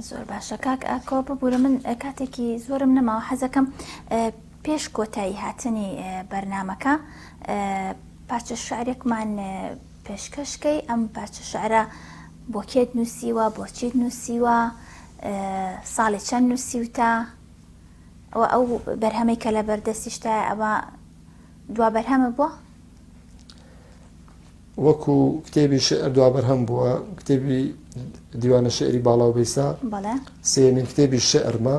زۆر باشە کاک ئاکۆ ببوورە من کاتێکی زۆرم نەماوە حەزەکەم پێش کۆتایی هاتنی بەرنامەکە پارچە شعرێکمان پێشکەشکەی ئەم پارچە شعرە بۆ کێت نووسیوە بۆ چیت نووسیوە ساڵی چەند نووسیوتە ئەو بەرهەمەی کە لە بەردەستیشتا ئەوە دوا بەرهەمە بووە؟ وەکو کتێبی شعر دوا بەرهەم بووە کتێبی دیوانە شعری باڵاو بەیسا سێمین کتێبی شعرمە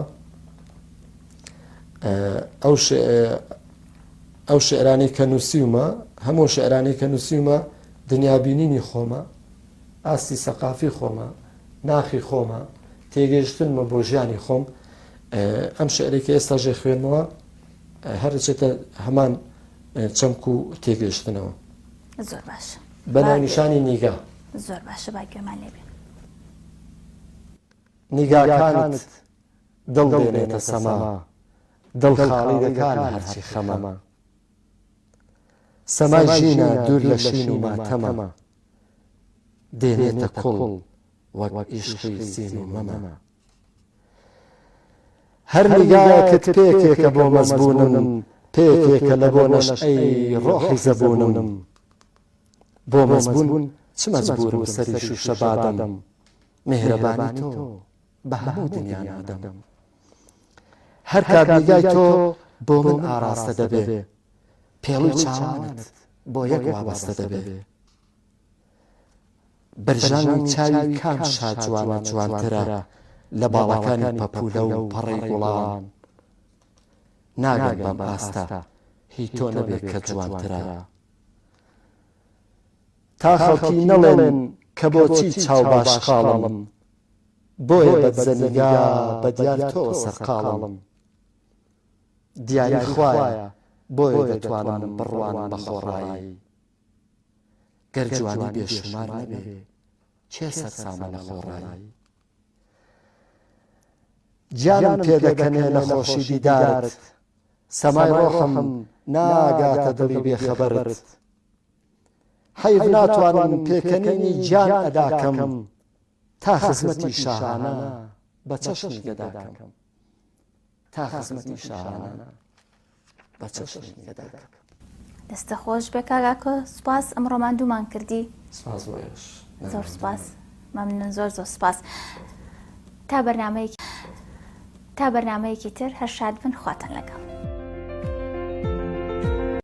ئەو شعرانی کە نووسیومە هەموو شعرانی کە نووسیومە دنیابینینی خۆمە ئاستی سەقافی خۆمە ناخی خۆمە تێگەیشتنمە بۆ ژیانی خۆم ئەم شعرێکی ئێستا ژێ خوێنمەوە هەرچێتە هەمان چەمک و تێگەیشتنەوە زۆر باشە بەناونیشانی نیگا زۆر باشە با گوێمان لێبێ نیگاکانت دڵ دێنێتە سەما دڵ خاڵی دەکات هەرچی خەمەمە سەمای ژینە دوور لە شین و ماتەمە دێنێتە کوڵ وەک عیشقی سین و مەمە هەر نیگایەکت پێکێکە بۆ مەزبوونم پێکێکە لە بۆ نەشئەی ڕۆحی زەبوونم بۆ مەزبوون چ مەجبورم سەری شوشە بادەم مهرەبانی تۆ بە هەموو دنیا نادەم هەر کات نیگای تۆ بۆ من ئاراستە دەبێ پێڵووی چاوانت بۆ یەک وابەستە دەبێ بەرژانی چاوی کام شاد جوانە جوانترە لە باڵەکانی پەپولە و پەڕەی گوڵان ناگەم بەم ئاستە هی تۆ نەبێت کە جوانترە تا خەڵکی نەڵێن کە بۆچی چاو باش خاڵم بۆیە بەدزەنیگا بە دیار تۆ سەرقاڵم دیاری خوایە بۆیە دەتوانم بڕوان بە خۆڕایی گەر جوانی بێشمار نەبێ چێ سەرسامە لە خۆڕایی گیانم پێدەکەنێ لە خۆشی دیدارت سەمای ڕۆحم ناگاتە دڵی بێخەبەرت حەیف ناتوانم پێکەنینی گیان ئەداکەم تا خزمەتی شاهانە بە چەشنی گەداکەم تا خزمەتی شاهانە بە چەشنی گەداکەم دەستە خۆش بێ کاک ئاکۆ سوپاس ئەمڕۆمان دوومان کردی سپاس بۆیش زۆر سپاس مەمنون زۆر زۆر سپاس تا بەرنامەیەکی تر هەر شاد بن خواتان لەگەڵ